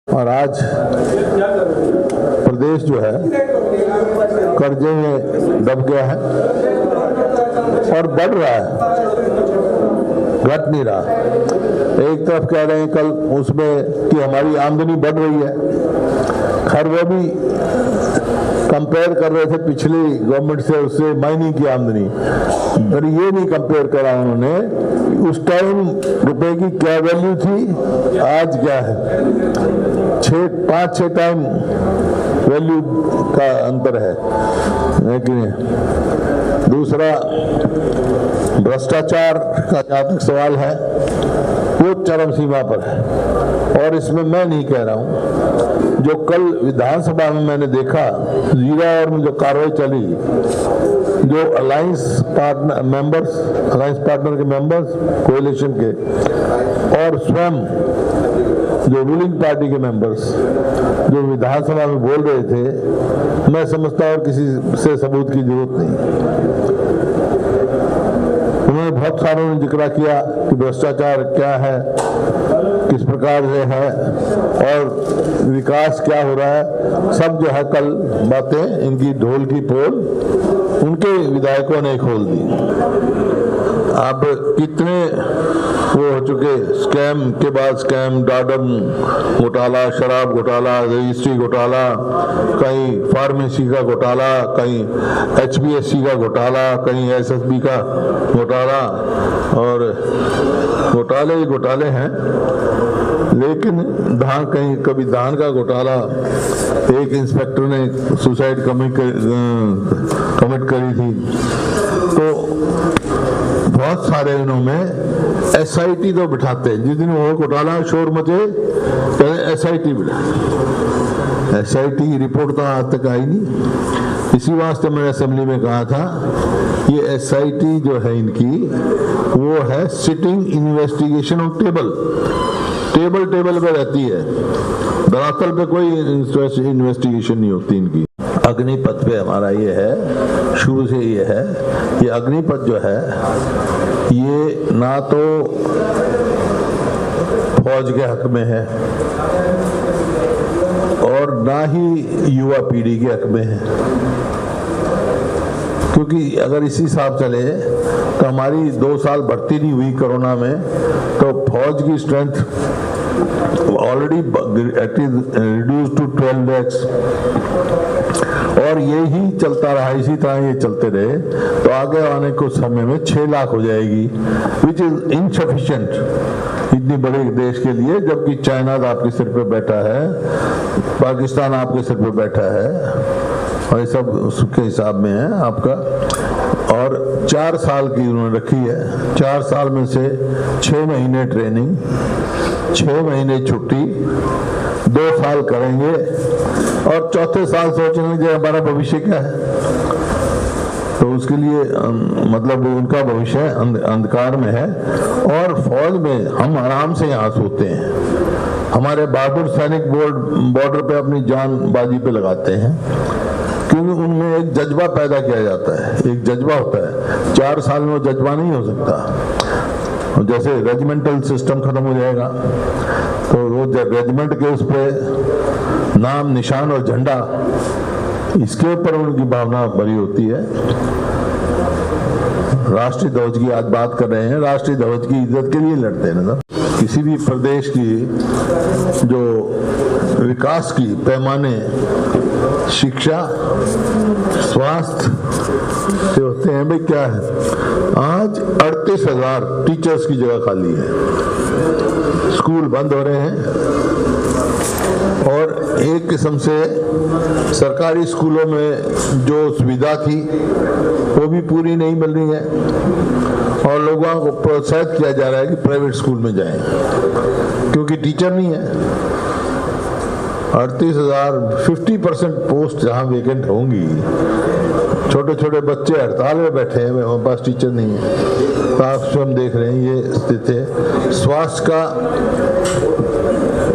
और आज प्रदेश जो है कर्जे में दब गया है और बढ़ रहा है, घट नहीं रहा। एक तरफ कह रहे हैं कल उसमें कि हमारी आमदनी बढ़ रही है, खैर वो भी कंपेयर कर रहे थे पिछली गवर्नमेंट से, उससे महीने की आमदनी, पर ये नहीं कंपेयर करा उन्होंने उस टाइम रुपए की क्या वैल्यू थी, आज क्या है। 5-6 टाइम वैल्यू का अंतर है, लेकिन दूसरा भ्रष्टाचार का जहाँ तक सवाल है वो चरम सीमा पर है। और इसमें मैं नहीं कह रहा हूँ, जो कल विधानसभा में मैंने देखा जीरा और में जो कार्रवाई चली, जो अलायंस पार्टनर के मेंबर्स कोएलिशन के और स्वयं जो रूलिंग पार्टी के मेंबर्स जो विधानसभा में बोल रहे थे, मैं समझता हूँ किसी से सबूत की जरूरत नहीं। उन्होंने बहुत सारों ने जिक्र किया कि भ्रष्टाचार क्या है, किस प्रकार से है और विकास क्या हो रहा है, सब जो है कल बातें इनकी ढोल की पोल उनके विधायकों ने खोल दी। अब कितने वो हो चुके, स्कैम के बाद स्कैम, डाडम घोटाला, शराब घोटाला, रजिस्ट्री घोटाला, कहीं फार्मेसी का घोटाला, कहीं HPSC का घोटाला, कहीं SSB का घोटाला, और घोटाले ही घोटाले हैं। लेकिन धान, कहीं कभी धान का घोटाला, एक इंस्पेक्टर ने सुसाइड कमिट करी थी, तो बहुत सारे दिनों में SIT तो बिठाते हैं, जिस दिन वो घोटाला शोर मचे पहले SIT बिठा। SIT की रिपोर्ट तो आज तक आई नहीं। इसी वास्ते मैंने असेंबली में कहा था ये SIT जो है इनकी, वो है सिटिंग इन्वेस्टिगेशन ऑन टेबल पे रहती है, दरअसल पे कोई इन्वेस्टिगेशन नहीं होती इनकी। अग्निपथ पे हमारा ये है, शुरू से ये है, ये अग्निपथ जो है ये ना तो फौज के हक में है और ना ही युवा पीढ़ी के हक में है, क्योंकि अगर इसी हिसाब चले तो हमारी 2 साल भर्ती नहीं हुई कोरोना में, तो फौज की strength already reduce to 12 lakhs, और यही चलता रहा, इसी तरह ये चलते रहे तो आगे आने कुछ समय में 6 लाख हो जाएगी, विच इज इनसफिशिएंट इतनी बड़े देश के लिए, जबकि चाइना आपके सिर पे बैठा है, पाकिस्तान आपके सिर पे बैठा है, और ये सब उसके हिसाब में है आपका। और 4 साल की उन्होंने रखी है, 4 साल में से 6 महीने ट्रेनिंग, 6 महीने छुट्टी, 2 साल करेंगे और चौथे साल सोचेंगे कि हमारा भविष्य क्या है। तो उसके लिए मतलब उनका भविष्य अंधकार में है। और फौज में हम आराम से यहाँ सोते हैं, हमारे बहादुर सैनिक बॉर्डर पे अपनी जान बाजी पे लगाते हैं, क्योंकि उनमें एक जज्बा पैदा किया जाता है, एक जज्बा होता है। 4 साल में वो जज्बा नहीं हो सकता। जैसे रेजिमेंटल सिस्टम खत्म हो जाएगा तो वो रेजिमेंट के उस पे नाम, निशान और झंडा, इसके ऊपर उनकी भावना बड़ी होती है। राष्ट्रीय ध्वज की आज बात कर रहे हैं, राष्ट्रीय ध्वज की इज्जत के लिए लड़ते हैं ना। किसी भी प्रदेश की जो विकास की पैमाने शिक्षा, स्वास्थ्य से होते हैं, भाई क्या है, आज 38,000 टीचर्स की जगह खाली है, स्कूल बंद हो रहे हैं, और एक किस्म से सरकारी स्कूलों में जो सुविधा थी वो भी पूरी नहीं मिल रही है, और लोगों को प्रोत्साहित किया जा रहा है कि प्राइवेट स्कूल में जाएं, क्योंकि टीचर नहीं है। 38,000, 50% पोस्ट जहाँ वेकेंट होंगी, छोटे छोटे बच्चे हड़ताल में बैठे हैं, हमारे पास टीचर नहीं है, तो आप स्वयं देख रहे हैं ये स्थिति है। स्वास्थ्य का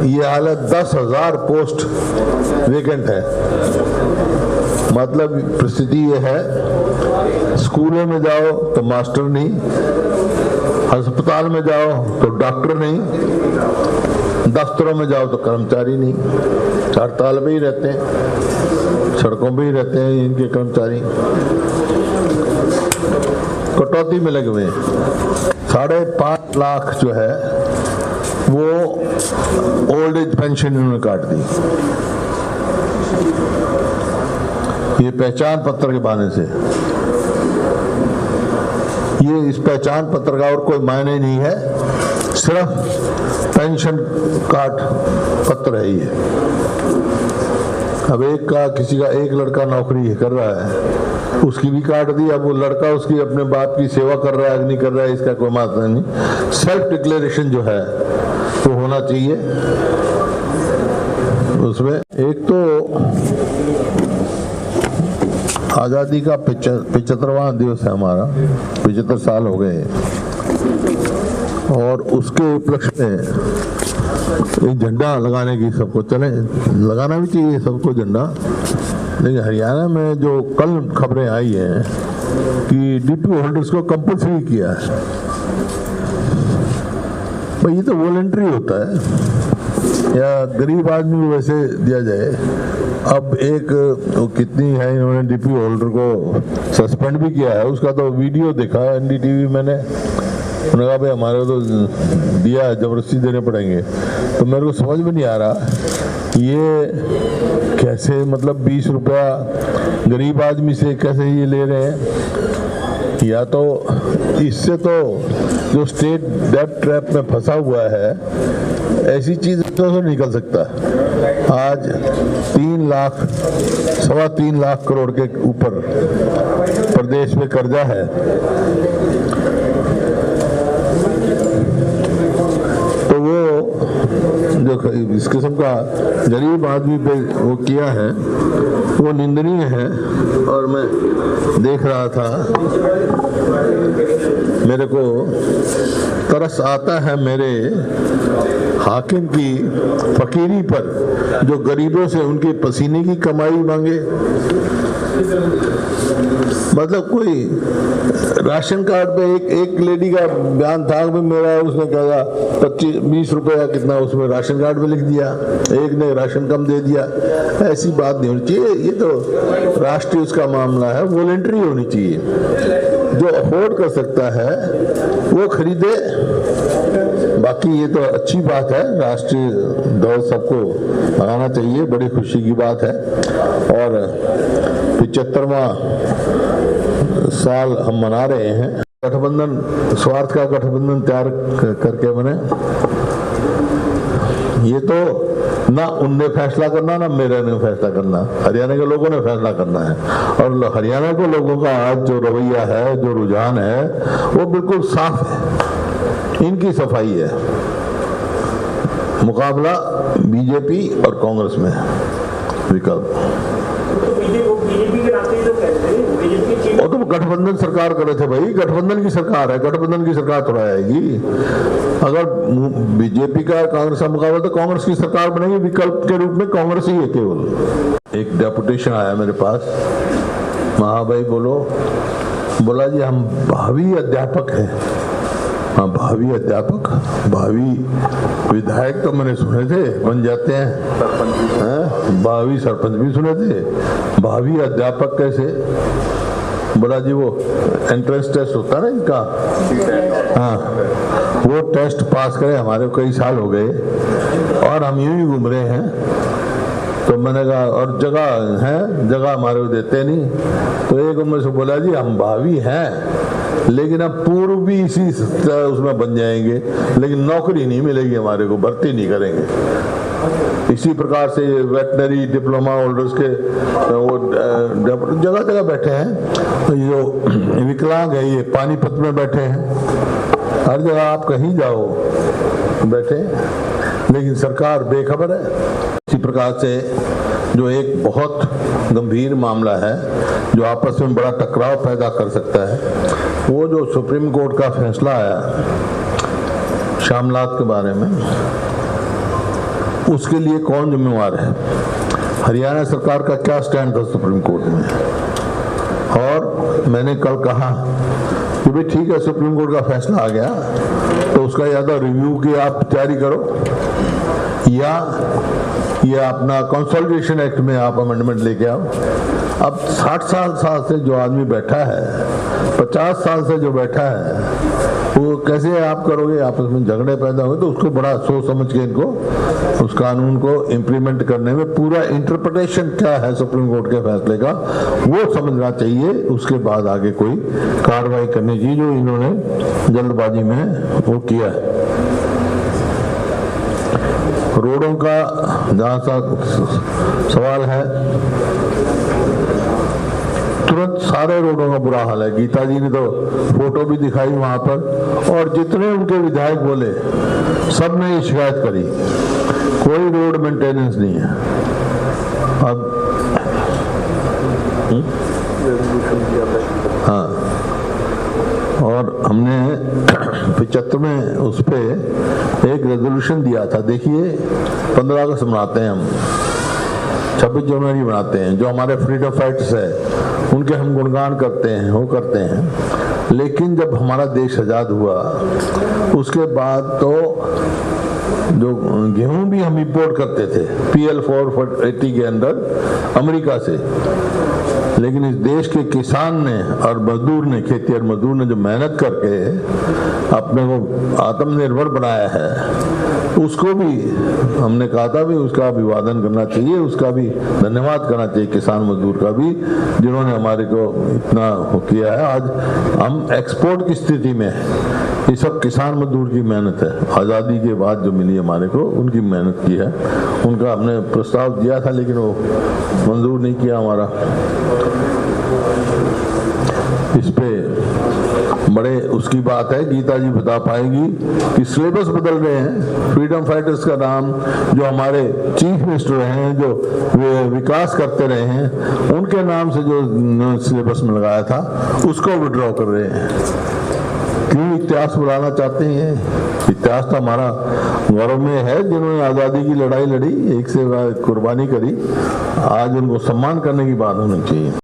ये हालत, 10,000 पोस्ट वेकेंट है, मतलब परिस्थिति ये है, स्कूलों में जाओ तो मास्टर नहीं, अस्पताल में जाओ तो डॉक्टर नहीं, दफ्तरों में जाओ तो कर्मचारी नहीं, हड़ताल पे ही रहते हैं, सड़कों पे ही रहते हैं इनके कर्मचारी, कटौती में लगे हुए हैं। 5.5 लाख जो है वो ओल्ड एज पेंशन इन्होंने काट दी, ये पहचान पत्र के बहाने से। ये इस पहचान पत्र का और कोई मायने नहीं है, सिर्फ पेंशन कार्ड पत्र है ये। अब किसी का एक लड़का नौकरी कर रहा है, उसकी भी काट दी। अब वो लड़का उसकी अपने बाप की सेवा कर रहा है नहीं कर रहा है इसका कोई मतलब नहीं। सेल्फ डिक्लेरेशन जो है वो होना चाहिए उसमें। एक तो आज़ादी का 75वां दिवस है हमारा, 75 साल हो गए, और उसके उपलक्ष्य में एक झंडा लगाने की सबको लगाना भी चाहिए सबको झंडा। लेकिन हरियाणा में जो कल खबरें आई हैं कि डीपी होल्डर्स को कंपल्सरी किया है, भाई ये तो वॉलंटरी होता है या गरीब आदमी को वैसे दिया जाए। अब कितनी है, इन्होंने डीपी होल्डर को सस्पेंड भी किया है, उसका तो वीडियो देखा एनडीटीवी मैंने, उन्होंने कहा भाई हमारे को तो दिया है, जबरदस्ती देने पड़ेंगे। तो मेरे को समझ में नहीं आ रहा ये कैसे, मतलब 20 रुपया गरीब आदमी से कैसे ये ले रहे हैं। या तो इससे तो जो स्टेट डेब्ट ट्रैप में फंसा हुआ है, ऐसी चीज तो निकल सकता है। आज 3 लाख करोड़ के ऊपर प्रदेश में कर्जा है। तो वो जो इस किस्म का गरीब आदमी पे वो किया है वो निंदनीय है। और मैं देख रहा था, मेरे को तरस आता है मेरे हाकिम की फकीरी पर, जो गरीबों से उनके पसीने की कमाई मांगे। मतलब कोई राशन कार्ड पे एक लेडी का बयान था कि मेरा, उसने कहा 25-20 रुपया कितना उसमें राशन कार्ड में लिख दिया, एक ने राशन कम दे दिया। ऐसी बात नहीं होनी चाहिए, ये तो राष्ट्रीय उसका मामला है, वॉलंटरी होनी चाहिए। जो अफोर्ड कर सकता है वो खरीदे। बाकी ये तो अच्छी बात है, राष्ट्रीय दौड़ सबको मनाना चाहिए, बड़ी खुशी की बात है। और 75वां साल हम मना रहे हैं। गठबंधन, स्वार्थ का गठबंधन तैयार करके बने, ये तो ना उनने फैसला करना ना मेरे ने फैसला करना, हरियाणा के लोगों ने फैसला करना है। और हरियाणा के लोगों का आज जो रवैया है, जो रुझान है, वो बिल्कुल साफ है, इनकी सफाई है। मुकाबला बीजेपी और कांग्रेस में विकल्प। और तो गठबंधन सरकार कर रहे थे भाई, गठबंधन की सरकार है, गठबंधन की सरकार थोड़ा आएगी। अगर बीजेपी का कांग्रेस का मुकाबला तो कांग्रेस की सरकार बनेगी, विकल्प के रूप में कांग्रेस ही है केवल। एक डेपुटेशन आया मेरे पास, महाभाई बोला जी हम भावी अध्यापक हैं। हाँ, भावी अध्यापक, भावी विधायक तो मैंने सुने थे बन जाते हैं, भावी सरपंच भी सुने थे, भावी अध्यापक कैसे? बोला जी वो एंट्रेंस टेस्ट होता है ना इनका, हाँ, वो टेस्ट पास करे, हमारे कई साल हो गए और हम यूं ही घूम रहे हैं। तो मैंने कहा और जगह है, जगह हमारे को देते नहीं। तो एक उम्र से बोला जी हम भावी हैं, लेकिन अब पूर्व भी इसी उसमें बन जाएंगे, लेकिन नौकरी नहीं मिलेगी हमारे को, भर्ती नहीं करेंगे। इसी प्रकार से ये वेटनरी डिप्लोमा होल्डर्स के वो जगह जगह बैठे हैं। जो विकलांग है ये पानीपत में बैठे हैं, हर जगह आप कहीं जाओ बैठे, लेकिन सरकार बेखबर है। इसी प्रकार से जो एक बहुत गंभीर मामला है जो आपस में बड़ा टकराव पैदा कर सकता है, वो जो सुप्रीम कोर्ट का फैसला आया शामलात के बारे में, उसके लिए कौन जिम्मेवार है? हरियाणा सरकार का क्या स्टैंड था सुप्रीम कोर्ट में? और मैंने कल कहा कि भाई ठीक है, सुप्रीम कोर्ट का फैसला आ गया तो उसका या तो रिव्यू की आप तैयारी करो या ये अपना कंसोलिडेशन एक्ट में आप अमेंडमेंट लेके आओ। अब 60 साल से जो आदमी बैठा है, 50 साल से जो बैठा है, वो कैसे आप करोगे? आपस में झगड़े पैदा होंगे, तो उसको बड़ा सोच समझ के इनको उस कानून को इम्प्लीमेंट करने में पूरा इंटरप्रिटेशन क्या है सुप्रीम कोर्ट के फैसले का, वो समझना चाहिए। उसके बाद आगे कोई कार्रवाई करनी चाहिए, जो इन्होंने जल्दबाजी में वो किया है। रोडों का जहां सा सवाल है, तुरंत सारे रोडों का बुरा हाल है। गीता जी ने तो फोटो भी दिखाई वहां पर, और जितने उनके विधायक बोले सब ने ये शिकायत करी, कोई रोड मेंटेनेंस नहीं है। अब हाँ, और हमने 75 में उस पे एक रेजोल्यूशन दिया था। देखिए 15 अगस्त मनाते हैं हम, 26 जनवरी मनाते हैं, जो हमारे फ्रीडम फाइटर्स है उनके हम गुणगान करते हैं, वो करते हैं। लेकिन जब हमारा देश आजाद हुआ उसके बाद तो जो गेहूं भी हम इंपोर्ट करते थे PL 480 के अंदर अमेरिका से, लेकिन इस देश के किसान ने और मजदूर ने, खेती और मजदूर ने जो मेहनत करके अपने को आत्मनिर्भर बनाया है, उसको भी हमने कहा था भी उसका अभिवादन करना चाहिए, उसका भी धन्यवाद करना चाहिए किसान मजदूर का भी, जिन्होंने हमारे को इतना किया है। आज हम एक्सपोर्ट की स्थिति में है। ये सब किसान मजदूर की मेहनत है, आज़ादी के बाद जो मिली हमारे को, उनकी मेहनत की है। उनका हमने प्रस्ताव दिया था लेकिन वो मंजूर नहीं किया हमारा। इस पे बड़े उसकी बात है, गीता जी बता पाएगी कि सिलेबस बदल रहे हैं। फ्रीडम फाइटर्स का नाम जो हमारे चीफ मिनिस्टर हैं, जो विकास करते रहे हैं, उनके नाम से जो सिलेबस में लगाया था उसको विड्रॉ कर रहे हैं। क्यों इतिहास बुलाना चाहते हैं? इतिहास तो हमारा गौरव में है, जिन्होंने आज़ादी की लड़ाई लड़ी, एक से कुर्बानी करी। आज उनको सम्मान करने की बात होनी चाहिए।